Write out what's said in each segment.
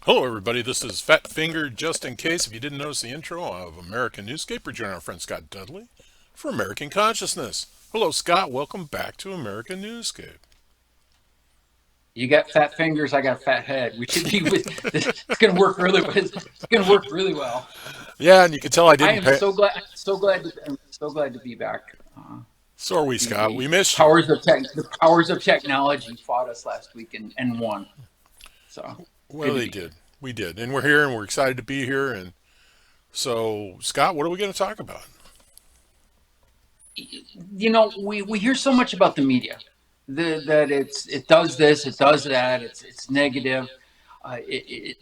Hello, everybody. This is Fat Finger. Just in case, if you didn't notice the intro of American Newscape, we're joining our friend Scott Dudley for American Consciousness. Hello, Scott. Welcome back to American Newscape. You got fat fingers, I got a fat head. We should be with this. It's going to work really. It's going to work really well. Yeah, and you can tell I I didn't am pay. so glad. So glad. I'm so glad to be back. So are we, Scott. The We missed you. powers of the powers of technology fought us last week and won. So Well, good to they be here. did. We did. And we're here and we're excited to be here. And so, Scott, what are we going to talk about? We hear so much about the media, that it does this, it does that, it's negative.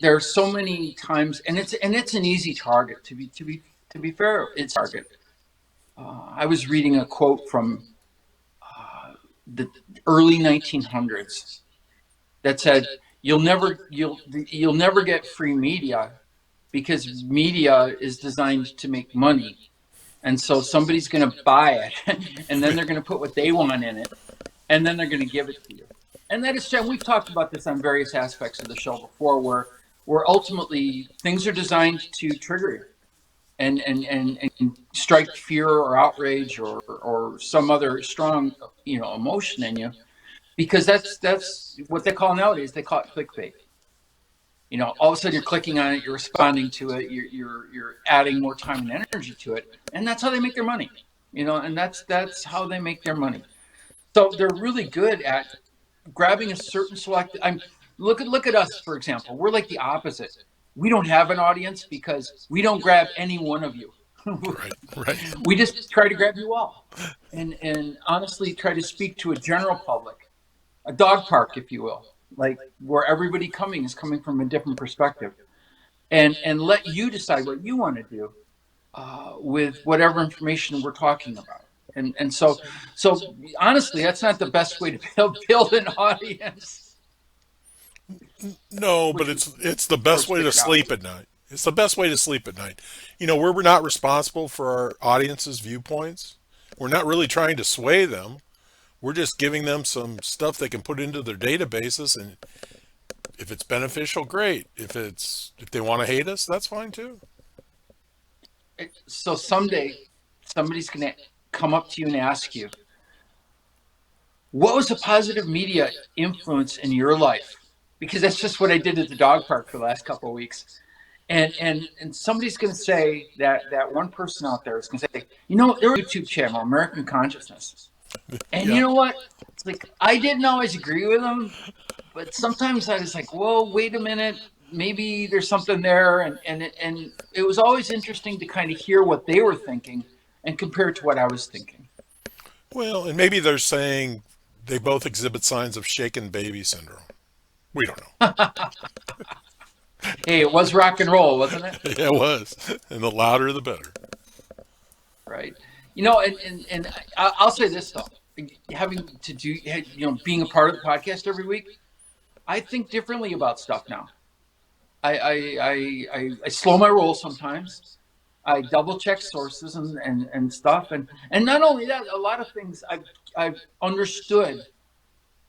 There are so many times, and it's an easy target to be fair. It's a target. I was reading a quote from the early 1900s that said, "You'll never get free media because media is designed to make money, and so somebody's going to buy it, and then they're going to put what they want in it, and then they're going to give it to you." And that is true. We've talked about this on various aspects of the show before, where ultimately things are designed to trigger you and strike fear or outrage or some other strong emotion in you, because that's what they call nowadays. They call it clickbait. All of a sudden you're clicking on it, you're responding to it, you're adding more time and energy to it, and that's how they make their money. And that's how they make their money. So they're really good at grabbing a certain select. Look at us, for example. We're like the opposite. We don't have an audience because we don't grab any one of you. Right, right. We just try to grab you all, and honestly try to speak to a general public, a dog park, if you will, like where everybody is coming from a different perspective, and let you decide what you want to do with whatever information we're talking about. And so honestly, that's not the best way to build an audience, No, but which it's the or best way stick to it out. sleep at night. It's the best way to sleep at night. We're not responsible for our audience's viewpoints. We're not really trying to sway them. We're just giving them some stuff they can put into their databases, and if it's beneficial, great. If they want to hate us, that's fine too. So someday somebody's going to come up to you and ask you, what was a positive media influence in your life? Because that's just what I did at the dog park for the last couple of weeks. And somebody's going to say, that one person out there is going to say, there was a YouTube channel, American Consciousness. And you Yeah. know what? It's like, I didn't always agree with them, but sometimes I was like, whoa, wait a minute. Maybe there's something there. And it was always interesting to kind of hear what they were thinking and compare it to what I was thinking. Well, and maybe they're saying they both exhibit signs of shaken baby syndrome. We don't know. Hey, it was rock and roll, wasn't it? Yeah, it was. And the louder, the better. Right. And I'll say this though, having to do, being a part of the podcast every week, I think differently about stuff now. I slow my roll sometimes. I double check sources and stuff, and not only that, a lot of things I've understood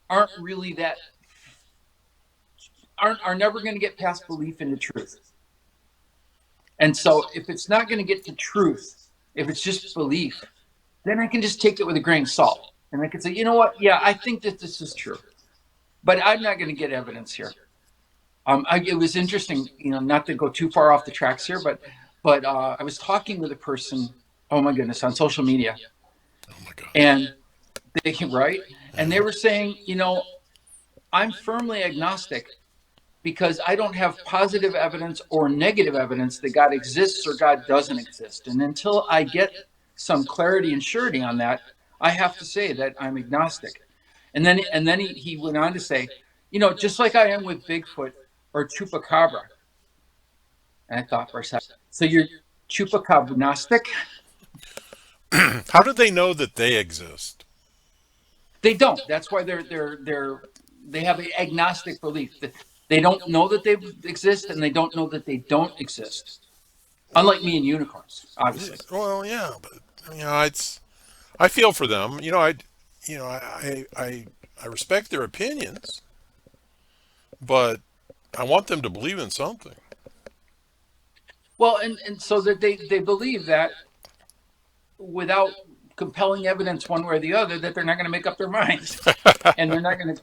aren't really that are never going to get past belief into truth. And so if it's not going to get to truth, if it's just belief, then I can just take it with a grain of salt. And I can say, you know what? Yeah, I think that this is true, but I'm not going to get evidence here. It was interesting, not to go too far off the tracks here, but I was talking with a person, oh my goodness, on social media, Oh my gosh. and right, and they were saying, I'm firmly agnostic because I don't have positive evidence or negative evidence that God exists or God doesn't exist. And until I get some clarity and surety on that, I have to say that I'm agnostic. And then he went on to say, just like I am with Bigfoot or Chupacabra. And I thought for a second, so you're Chupacabra-gnostic? How do they know that they exist? They don't. That's why they have an agnostic belief. They don't know that they exist, and they don't know that they don't exist. Unlike me and unicorns, obviously. Well, yeah, but it's I feel for them. I respect their opinions, but I want them to believe in something. Well, and so that they believe that without compelling evidence one way or the other that they're not going to make up their minds and they're not going to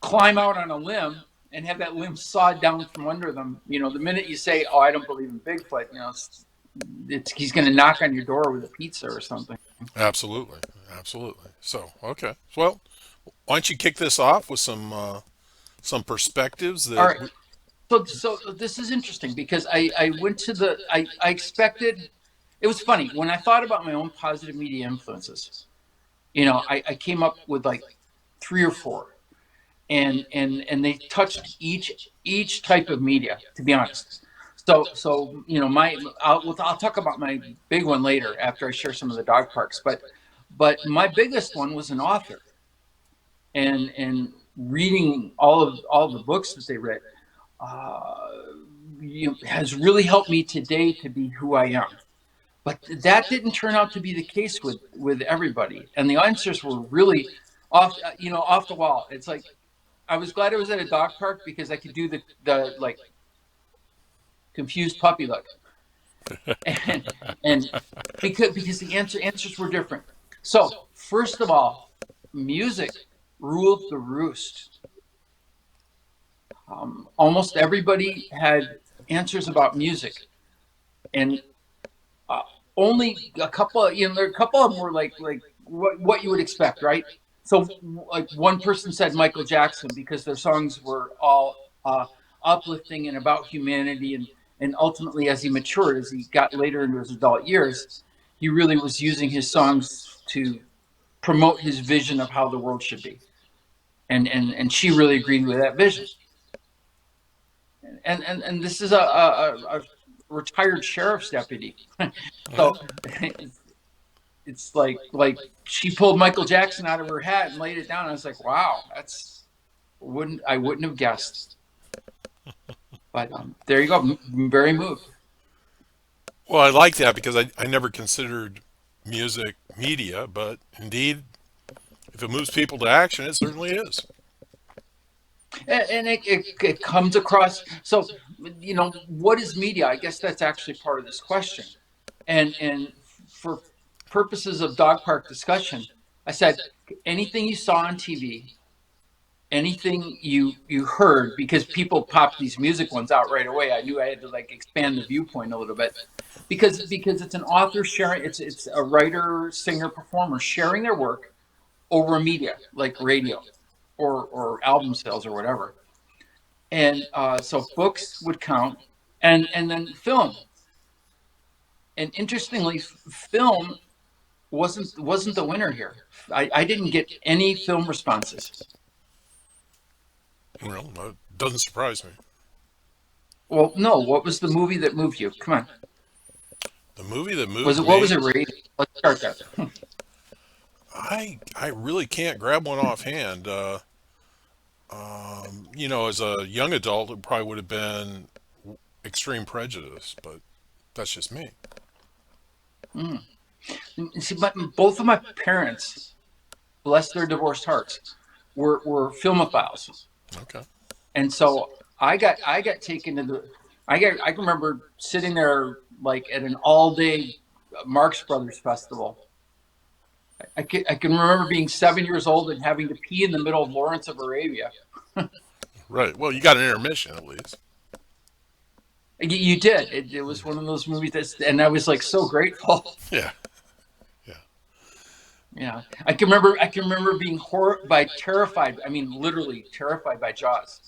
climb out on a limb and have that limb sawed down from under them. The minute you say, "Oh, I don't believe in Bigfoot," he's going to knock on your door with a pizza or something. Absolutely, absolutely. So, okay. Well, why don't you kick this off with some perspectives All that right. So this is interesting because I went to I expected. It was funny when I thought about my own positive media influences. I came up with like three or four, and they touched each type of media. To be honest, so my I'll talk about my big one later after I share some of the dog parks. But my biggest one was an author, and reading all of the books that they read uh, has really helped me today to be who I am. But that didn't turn out to be the case with everybody, and the answers were really off the wall. It's like I was glad I was at a dog park because I could do the like confused puppy look, and because the answers were different. So first of all, music ruled the roost. Almost everybody had answers about music, and uh, only a couple of there a couple of them were like what you would expect, right? So like one person said Michael Jackson because their songs were all uplifting and about humanity, and ultimately as he matured, as he got later into his adult years, he really was using his songs to promote his vision of how the world should be, and she really agreed with that vision. And this is a retired sheriff's deputy. yeah. So it's like she pulled Michael Jackson out of her hat and laid it down. I was like, wow, I wouldn't have guessed. But there you go. Very moved. Well, I like that because I never considered music media, but indeed, if it moves people to action, it certainly is. And it comes across. So what is media? I guess that's actually part of this question. And for purposes of dog park discussion, I said anything you saw on TV, anything you heard, because people pop these music ones out right away. I knew I had to like expand the viewpoint a little bit because it's an author sharing, it's a writer, singer, performer sharing their work over media like radio or album sales or whatever. And so books would count, and then film. And interestingly, film wasn't the winner here. I didn't get any film responses. Well, it doesn't surprise me. Well, no. What was the movie that moved you? Come on. The movie that Was moved it what was me, it rated? Let's start there. I really can't grab one offhand. As a young adult, it probably would have been Extreme Prejudice, but that's just me. Mm. See, but both of my parents, bless their divorced hearts, were filmophiles, Okay. and so I got taken to the. I can remember sitting there like at an all day Marx Brothers festival. I can remember being 7 years old and having to pee in the middle of Lawrence of Arabia. Right. Well, you got an intermission at least. You did. It was one of those movies and I was like so grateful. Yeah. Yeah. Yeah, I can remember being terrified. I mean, literally terrified by Jaws.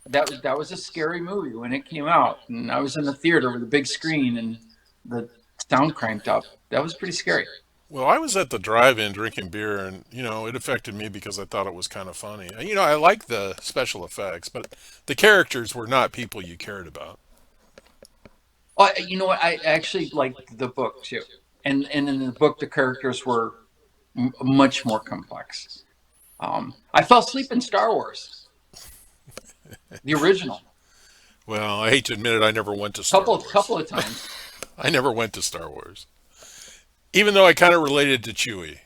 That was a scary movie when it came out, and I was in the theater with a big screen and the sound cranked up. That was pretty scary. Well, I was at the drive-in drinking beer, and it affected me because I thought it was kind of funny. I like the special effects, but the characters were not people you cared about. Oh, you know what? I actually liked the book too, and in the book the characters were much more complex. I fell asleep in Star Wars, the original, Well, I hate to admit it, I never went to Star Wars. couple of times. I never went to Star Wars, even though I kind of related to Chewie.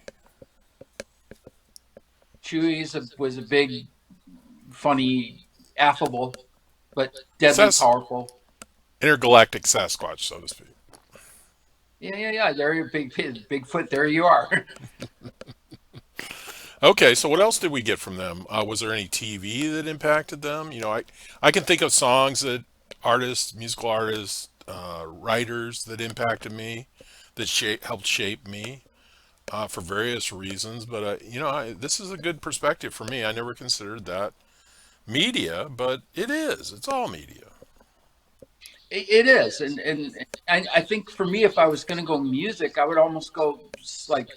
Chewie was a big, funny affable, but deadly Sas- powerful. Intergalactic Sasquatch, so to speak. Yeah, yeah, yeah. There you Bigfoot. There you are. Okay, so what else did we get from them? Was there any TV that impacted them? I can think of songs that artists, musical artists, writers that impacted me, that helped shape me for various reasons. But this is a good perspective for me. I never considered that media, but it is. It's all media. It is, and I think for me, if I was going to go music, I would almost go like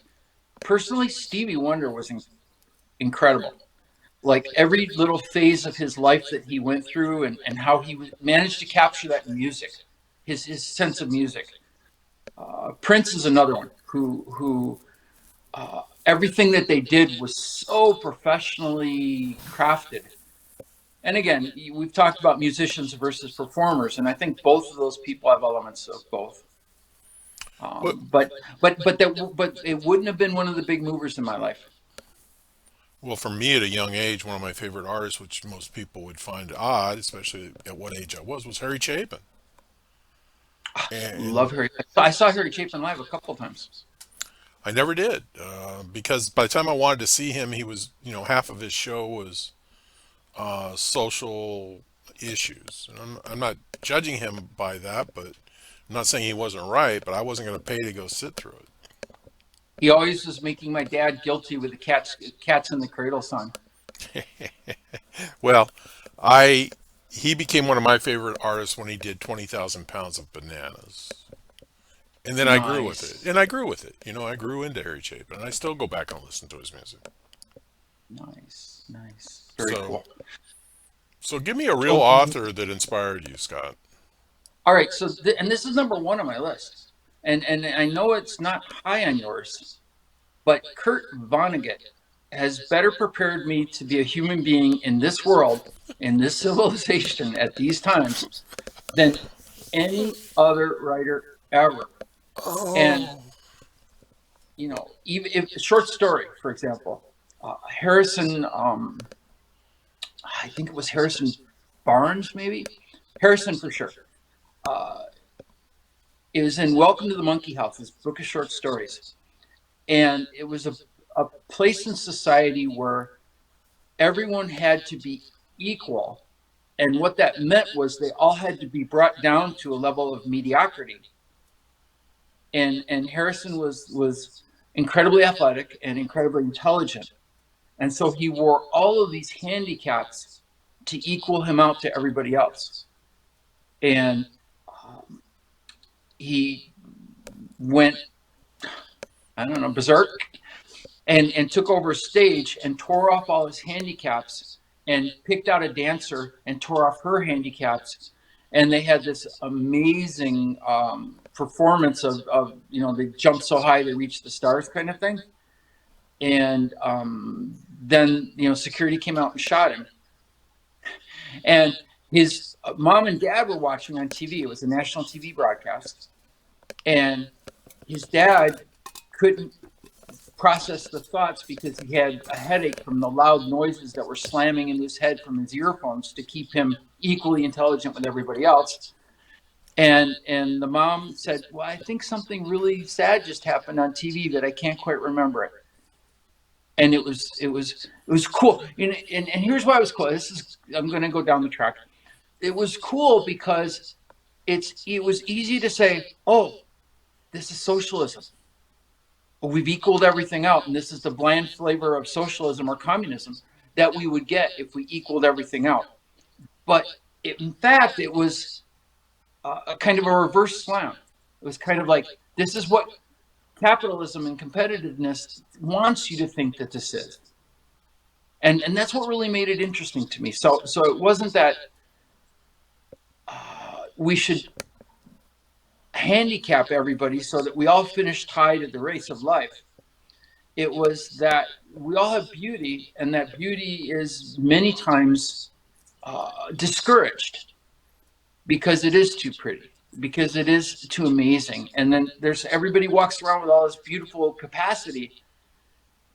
personally. Stevie Wonder was incredible. Like every little phase of his life that he went through, and how he managed to capture that in music, his sense of music. Prince is another one who everything that they did was so professionally crafted. And again, we've talked about musicians versus performers, and I think both of those people have elements of both. Well, But it wouldn't have been one of the big movers in my life. well, for me at a young age, one of my favorite artists, which most people would find odd, especially at what age I was Harry Chapin. Love And Harry. I saw Harry Chapin live a couple of times. I never did because by the time I wanted to see him, he was, half of his show was social issues. And I'm not judging him by that, but I'm not saying he wasn't right, but I wasn't going to pay to go sit through He always was making my dad guilty with the cats in the cradle song. it. Well, I he became one of my favorite artists when he did 20,000 pounds of bananas. And then I grew with it. Nice, And I grew with it. I grew into Harry Chapin. And I still go back and listen to his music. nice, nice. Very So, cool. so give me a real So, author that inspired you, Scott. all right. So, and this is number one on my list, and I know it's not high on yours, but Kurt Vonnegut has better prepared me to be a human being in this world, in this civilization, at these times than any other writer ever. And Oh. even if short story, for example, Harrison, I think it was Harrison Barnes, maybe Harrison for sure. Uh, it was in Welcome to the Monkey House, this book of short stories, and it was a place in society where everyone had to be equal, and what that meant was they all had to be brought down to a level of mediocrity. And Harrison was incredibly athletic and incredibly intelligent, and so he wore all of these handicaps to equal him out to everybody else. And um, he went, I don't know, berserk, and took over a stage and tore off all his handicaps and picked out a dancer and tore off her handicaps. And they had this amazing performance of they jumped so high they reached the stars kind of thing. And then security came out and shot him. And his mom and dad were watching on TV. It was a national TV broadcast, and his dad couldn't process the thoughts because he had a headache from the loud noises that were slamming into his head from his earphones to keep him equally intelligent with everybody else. And the mom said, "Well, I think something really sad just happened on TV that I can't quite remember it." And it was cool. And here's why it was cool. I'm going to go down the track. It was cool because it was easy to say, "Oh, this is socialism. We've equaled everything out, and this is the bland flavor of socialism or communism that we would get if we equaled everything out." But in fact, it was a kind of a reverse slam. It was kind of like, this is what capitalism and competitiveness wants you to think that this is. And that's what really made it interesting to me. So it wasn't that we should handicap everybody so that we all finish tied at the race of life. It was that we all have beauty, and that beauty is many times discouraged because it is too pretty, because it is too amazing. And then there's everybody walks around with all this beautiful capacity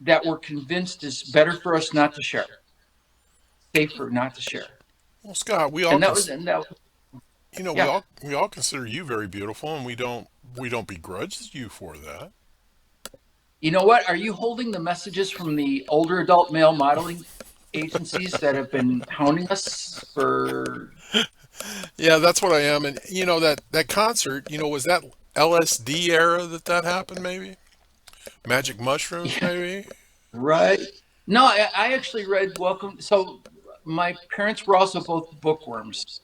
that we're convinced is better for us not to share, safer not to share. Well, Scott, And that was, and that, yeah. we all consider you very beautiful, and we don't begrudge you for that. You know what? Are you holding the messages from the older adult male modeling agencies that have been hounding us for? Yeah, that's what I am. And that concert, was that LSD era that happened? Maybe magic mushrooms, Yeah, maybe. right. No, I actually read Welcome. So my parents were also both bookworms,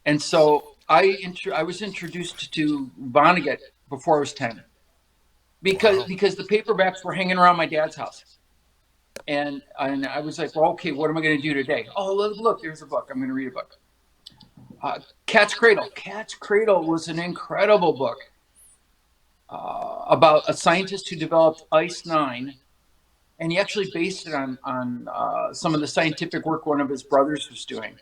and so I was introduced to Vonnegut before I was 10 Wow. because the paperbacks were hanging around my dad's house. And I was like, well, okay, what am I going to do today? Oh, look, there's a book. I'm going to read a book. Cat's Cradle. Cat's Cradle was an incredible book about a scientist who developed Ice 9, and he actually based it on some of the scientific work one of his brothers was doing.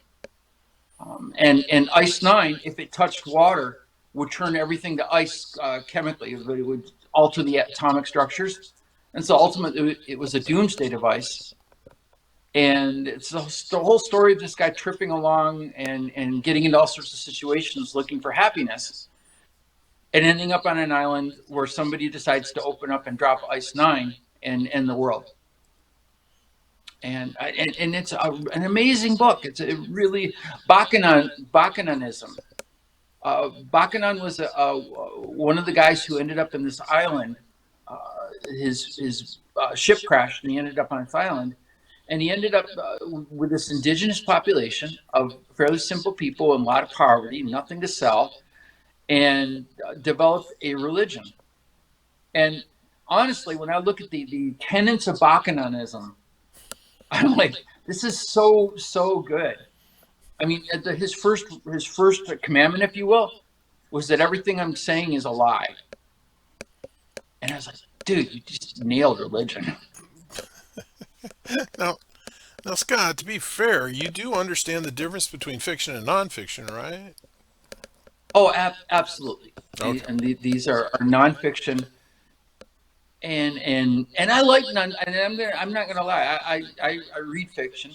And Ice 9, if it touched water, would turn everything to ice chemically. It would alter the atomic structures. And so ultimately, it was a doomsday device. And it's the whole story of this guy tripping along and getting into all sorts of situations looking for happiness and ending up on an island where somebody decides to open up and drop Ice 9 and end the world. And it's an amazing book. It's a really Bakunanism. Bakunan was one of the guys who ended up in this island. His ship crashed, and he ended up on this island. And he ended up with this indigenous population of fairly simple people and a lot of poverty, nothing to sell, and developed a religion. And honestly, when I look at the tenets of Bakunanism, I'm like, this is so good. I mean, his first commandment, if you will, was that everything I'm saying is a lie. And I was like, dude, you just nailed religion. Now, now, Scott, to be fair, you do understand the difference between fiction and nonfiction, right? Oh, absolutely. Okay. These are nonfiction, and I like non. And I'm not gonna lie. I read fiction.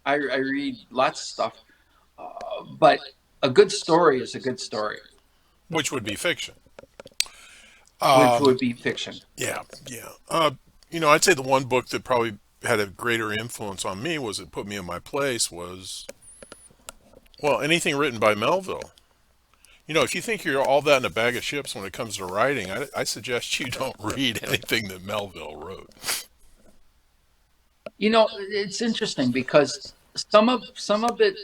I read lots of stuff, but a good story is a good story, Which would be fiction. which Um, would be fiction. yeah, yeah. I'd say the one book that probably had a greater influence on me was it put me in my place was, well, anything written by Melville. If you think you're all that in a bag of chips when it comes to writing, I suggest you don't read anything that Melville wrote. It's interesting because some of it,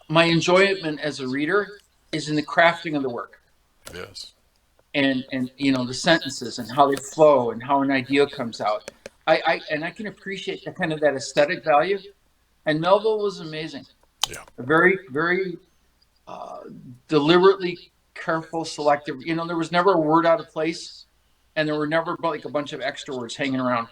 my enjoyment as a reader is in the crafting of the work. Yes. And the sentences and how they flow and how an idea comes out. I can appreciate that aesthetic value. And Melville was amazing. Yeah. Very very uh, deliberately careful, selective. There was never a word out of place, and there were never like a bunch of extra words hanging around.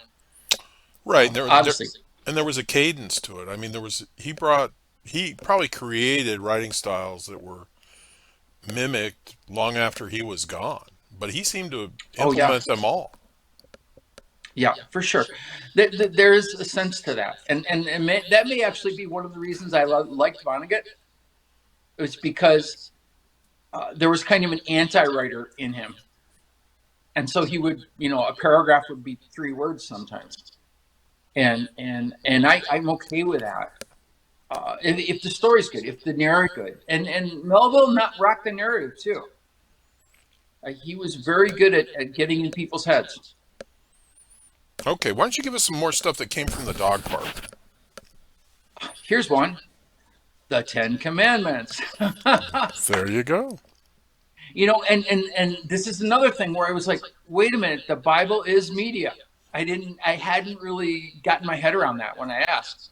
Right. Obviously, And there was a cadence to it. I mean, he probably created writing styles that were mimicked long after he was gone, but he seemed to oh yeah, implement them all. yeah, for sure. There is a sense to that, and that may actually be one of the reasons I liked Vonnegut. It was because there was kind of an anti-writer in him, and so he would, a paragraph would be 3 words sometimes, and I'm okay with that. If the story's good, if the narrative's good, and Melville not rock the narrative too. He was very good at getting in people's heads. Okay, why don't you give us some more stuff that came from the dog park? Here's one: the Ten Commandments. There you go. And this is another thing where I was like, wait a minute, the Bible is media. I hadn't really gotten my head around that when I asked.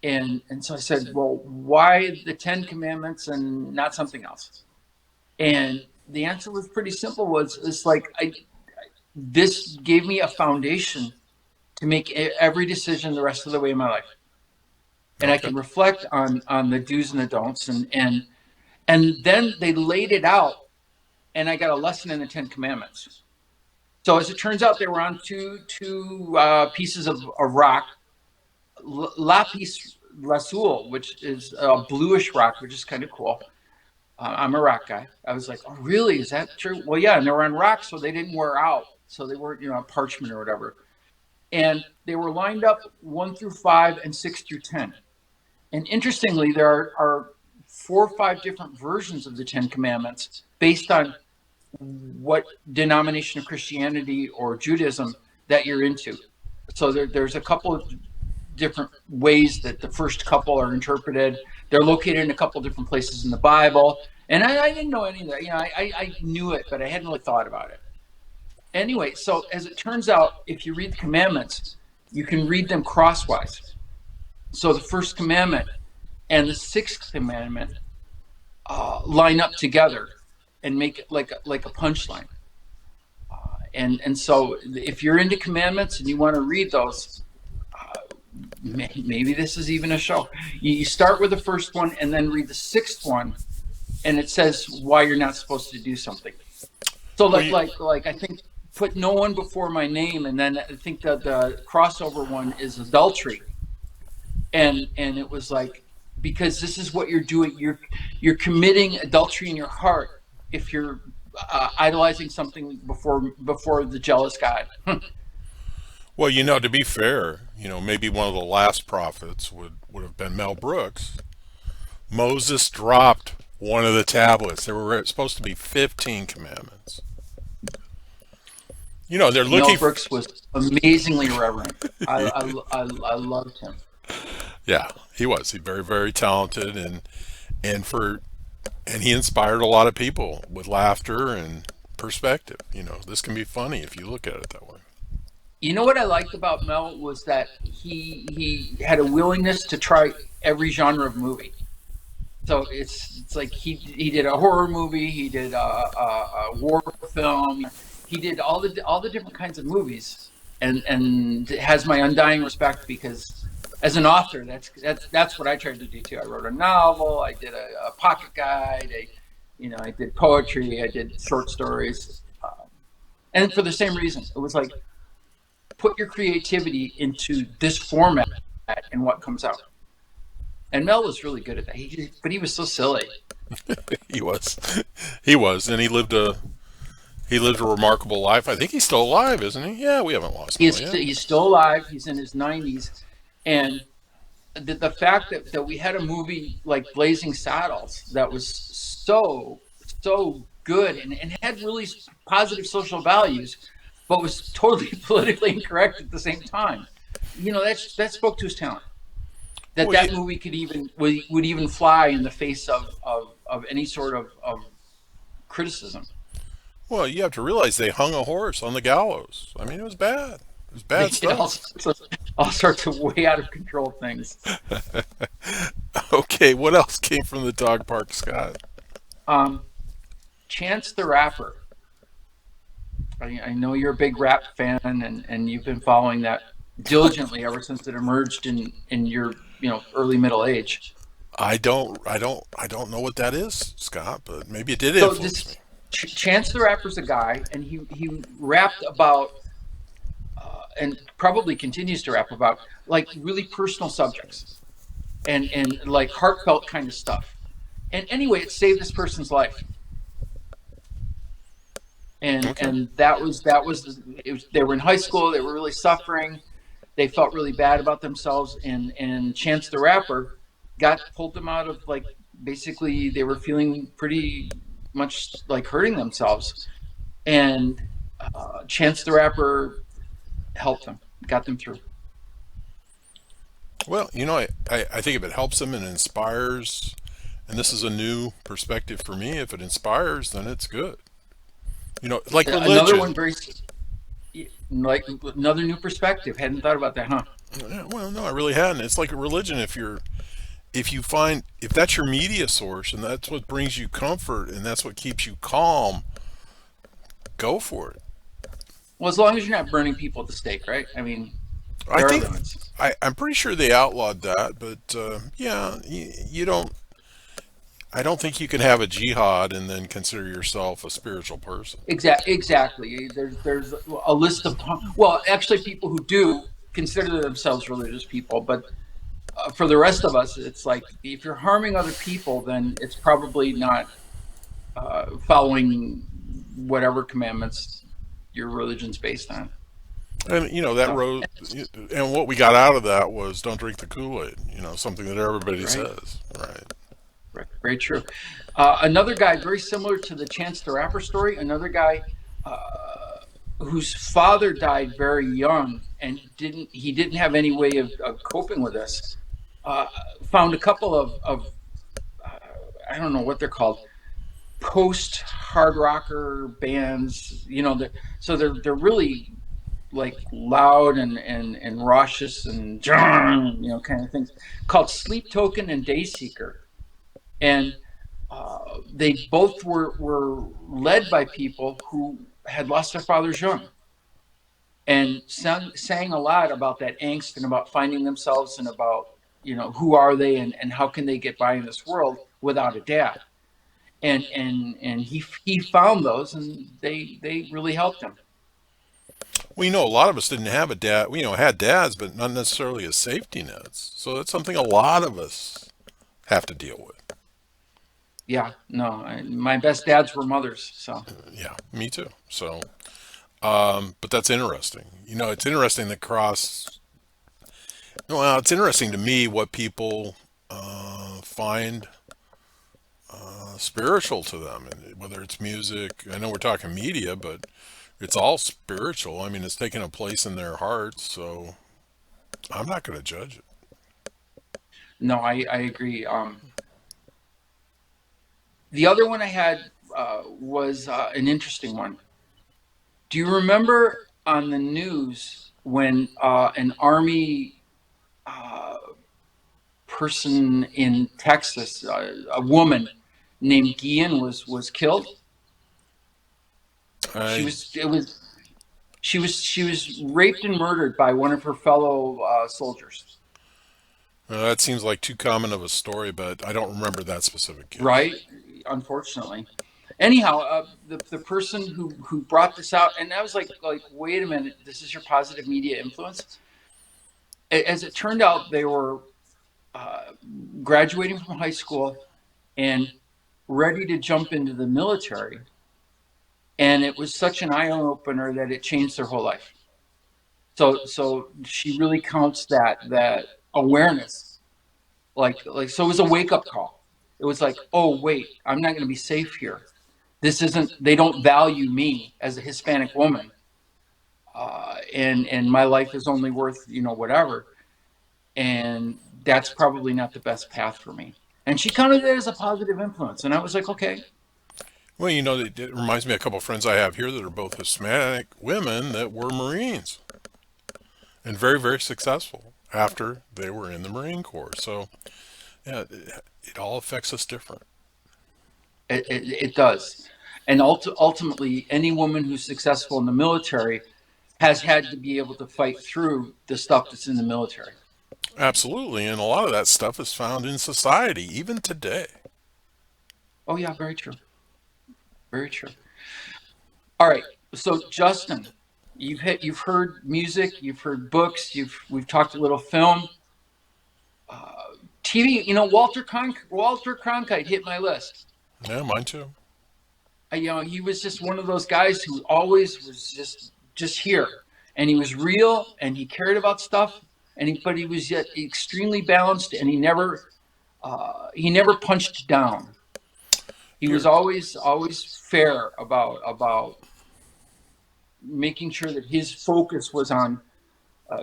And so I said, well, why the Ten Commandments and not something else? And the answer was pretty simple. It's like this gave me a foundation to make every decision the rest of the way in my life, and I Okay. can reflect on the do's and the don'ts, and then they laid it out, and I got a lesson in the Ten Commandments. So as it turns out, they were on two pieces of rock, lapis lassul, which is a bluish rock, which is kind of cool. I'm a rock guy. I was like, oh, really? Is that true? Well, yeah, and they were on rock, so they didn't wear out. So they weren't, on parchment or whatever. And they were lined up 1 through 5 and 6 through 10. And interestingly, there are 4 or 5 different versions of the Ten Commandments based on what denomination of Christianity or Judaism that you're into. So there's a couple of different ways that the first couple are interpreted. They're located in a couple of different places in the Bible. And I didn't know any of that. I knew it, but I hadn't really thought about it. Anyway, so as it turns out, if you read the commandments, you can read them crosswise. So the first commandment and the sixth commandment line up together and make it like a punchline. And so if you're into commandments and you want to read those, maybe this is even a show. You start with the first one and then read the sixth one, and it says why you're not supposed to do something. So like I think put no one before my name, and then I think that the crossover one is adultery, and it was like, because this is what you're doing. You're committing adultery in your heart if you're idolizing something before the jealous God. Well, to be fair, maybe one of the last prophets would have been Mel Brooks. Moses dropped one of the tablets. There were supposed to be 15 commandments. They're looking. Mel Brooks was amazingly reverent. I loved him. Yeah, he was. He very, very talented, and he inspired a lot of people with laughter and perspective. This can be funny if you look at it that way. You know what I liked about Mel was that he had a willingness to try every genre of movie. So it's like he did a horror movie, he did a war film, he did all the different kinds of movies, and has my undying respect, because as an author, that's what I tried to do too. I wrote a novel, I did a pocket guide, I did poetry, I did short stories, and for the same reason, it was like, put your creativity into this format and what comes out. And Mel was really good at that. But he was so silly. He was, and he lived a remarkable life. I think he's still alive, isn't he? Yeah, we haven't lost him yet. He's still alive. He's in his 90s, and the fact that we had a movie like Blazing Saddles that was so good and had really positive social values, but was totally politically incorrect at the same time. That spoke to his talent. That movie would even fly in the face of any sort of criticism. Well, you have to realize they hung a horse on the gallows. I mean, it was bad. It was bad stuff. All sorts of way out of control things. Okay, what else came from the dog park, Scott? Chance the Rapper. I know you're a big rap fan, and you've been following that diligently ever since it emerged in your early middle age. I don't know what that is, Scott, but maybe it did influence me. Chance the Rapper's a guy, and he rapped about and probably continues to rap about like really personal subjects and like heartfelt kind of stuff. And anyway, it saved this person's life. And that was they were in high school, they were really suffering, they felt really bad about themselves, and Chance the Rapper pulled them out of, like, basically they were feeling pretty much like hurting themselves, and Chance the Rapper helped them, got them through. Well, I think if it helps them and inspires, and this is a new perspective for me, if it inspires, then it's good. Like religion. Another one like another new perspective. Hadn't thought about that, huh? Well, no, I really hadn't. It's like a religion. If that's your media source and that's what brings you comfort and that's what keeps you calm, go for it. Well, as long as you're not burning people at the stake, right? I mean, I'm pretty sure they outlawed that, but yeah, you don't. I don't think you can have a jihad and then consider yourself a spiritual person. Exactly. There's a list of, well, actually, people who do consider themselves religious people, but for the rest of us, it's like if you're harming other people, then it's probably not following whatever commandments your religion's based on. And that So, road, and what we got out of that was don't drink the Kool-Aid. Something that everybody right, says, right? right, very true. Another guy, very similar to the Chance the Rapper story. Another guy whose father died very young, and he didn't have any way of coping with this. Uh, Found a couple of uh, I don't know what they're called, post hard rocker bands. So they're really like loud and raucous and kind of things, called Sleep Token and Dayseeker, and they both were led by people who had lost their fathers young, and sang a lot about that angst and about finding themselves, and about who are they, and how can they get by in this world without a dad. And he found those, and they really helped him. Well, a lot of us didn't have a dad. We, had dads, but not necessarily as safety nets. So that's something a lot of us have to deal with. Yeah, no, my best dads were mothers. So Yeah, me too. So, but that's interesting. It's interesting that cross. Well, it's interesting to me what people find spiritual to them, and whether it's music. I know we're talking media, but it's all spiritual. I mean, it's taking a place in their hearts. So I'm not going to judge it. no, I agree. The other one I had was an interesting one. Do you remember on the news when an army uh, person in Texas, a woman named Guillen, was killed? She I was it was she was raped and murdered by one of her fellow soldiers. That seems like too common of a story, but I don't remember that specific case. Right? Unfortunately. Anyhow, the person who brought this out, and I was like, wait a minute, this is your positive media influence. As it turned out, they were uh, graduating from high school and ready to jump into the military, and it was such an eye opener that it changed their whole life. So she really counts that awareness, so it was a wake up call. It was like, oh wait, I'm not going to be safe here. This isn't. They don't value me as a Hispanic woman, and my life is only worth whatever, and that's probably not the best path for me. And she counted it as a positive influence, and I was like, okay, Well, it reminds me of a couple of friends I have here that are both Hispanic women that were Marines and very, very successful after they were in the Marine Corps. So, yeah, it all affects us different. it does. And ultimately, any woman who's successful in the military has had to be able to fight through the stuff that's in the military. Absolutely. And a lot of that stuff is found in society, even today. Oh yeah, very true, very true. All right, so Justin, you've heard music, you've heard books, we've talked a little film, TV. Walter Cronkite hit my list. Yeah, mine too. He was just one of those guys who always was just here, and he was real, and he cared about stuff, but he was yet extremely balanced, and he never punched down. He You're was always fair about making sure that his focus was on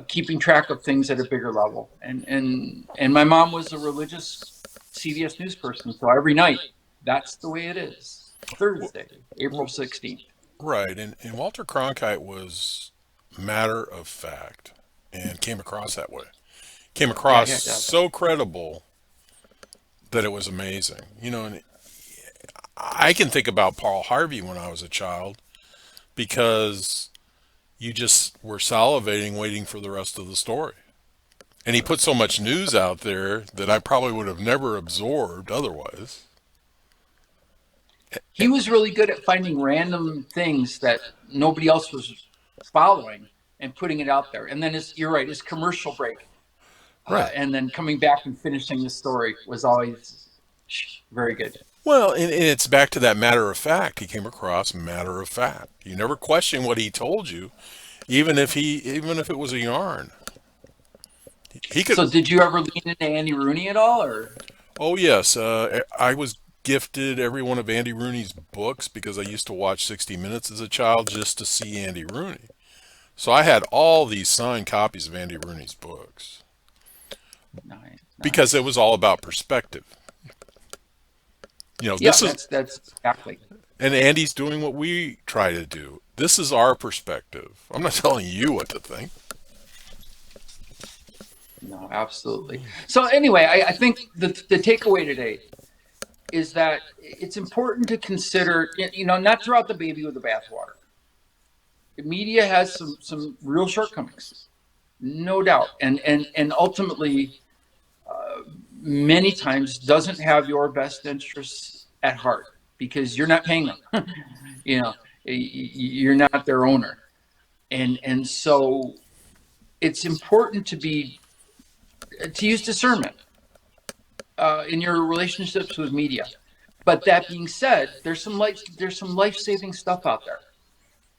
keeping track of things at a bigger level. And my mom was a religious CBS News person, so every night that's the way it is. Thursday, April 16th. right. And Walter Cronkite was matter of fact and came across that way. Came Yeah, across yeah, yeah. so credible that it was amazing. And I can think about Paul Harvey when I was a child because you just were salivating waiting for the rest of the story. And he put so much news out there that I probably would have never absorbed otherwise. He was really good at finding random things that nobody else was following and putting it out there. And then you're right, his commercial break. Right. And then coming back and finishing the story was always very good. Well, and it's back to that matter of fact. He came across matter of fact. You never question what he told you, even if it was a yarn. He could. So, did you ever lean into Andy Rooney at all, or Oh yes, I was gifted every one of Andy Rooney's books because I used to watch 60 Minutes as a child just to see Andy Rooney. So I had all these signed copies of Andy Rooney's books nice, because it nice? was all about perspective. Yeah, This is, that's exactly. and Andy's doing what we try to do. This is our perspective. I'm not telling you what to think. No, absolutely. So anyway, I think the takeaway today is that it's important to consider, not throw out the baby with the bathwater. The media has some real shortcomings, no doubt, and ultimately, many times doesn't have your best interests at heart because you're not paying them. you know, you're not their owner, and so it's important to use discernment in your relationships with media. But that being said, there's some life saving stuff out there.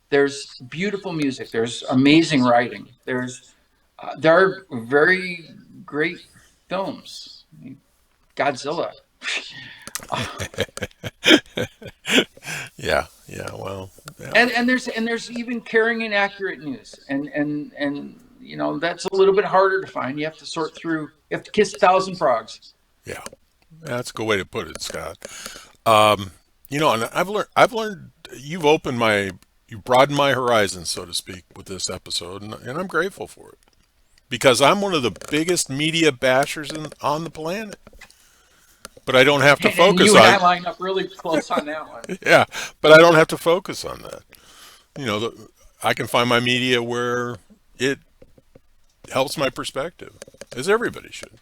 There's beautiful music. There's amazing writing. There are very great films. I mean, Godzilla. Yeah, yeah. Well, yeah, And there's even caring and accurate news. And that's a little bit harder to find. You have to sort through. You have to kiss 1,000 frogs. yeah. That's a good way to put it, Scott. Um, and I've learned. You've broadened my horizons, so to speak, with this episode, and I'm grateful for it because I'm one of the biggest media bashers on the planet. But I don't have to And focus you and I on. line up really close on that one. Yeah, but I don't have to focus on that. I can find my media where it helps my perspective, as everybody should.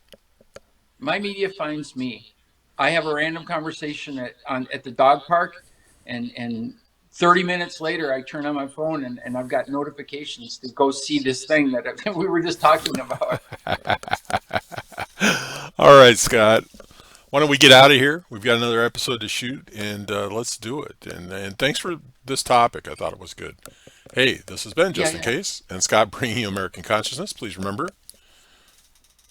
My media finds me. I have a random conversation at the dog park, and 30 minutes later, I turn on my phone and I've got notifications to go see this thing that we were just talking about. All right, Scott. Why don't we get out of here? We've got another episode to shoot, and let's do it. And thanks for this topic. I thought it was good. Hey, this has been Yeah, Just in yeah. Case, and Scott bringing you American Consciousness. Please remember,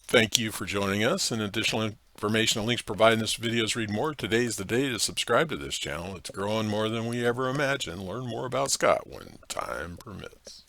thank you for joining us. And additional information and links provided in this video's read more. Today is the day to subscribe to this channel. It's growing more than we ever imagined. Learn more about Scott when time permits.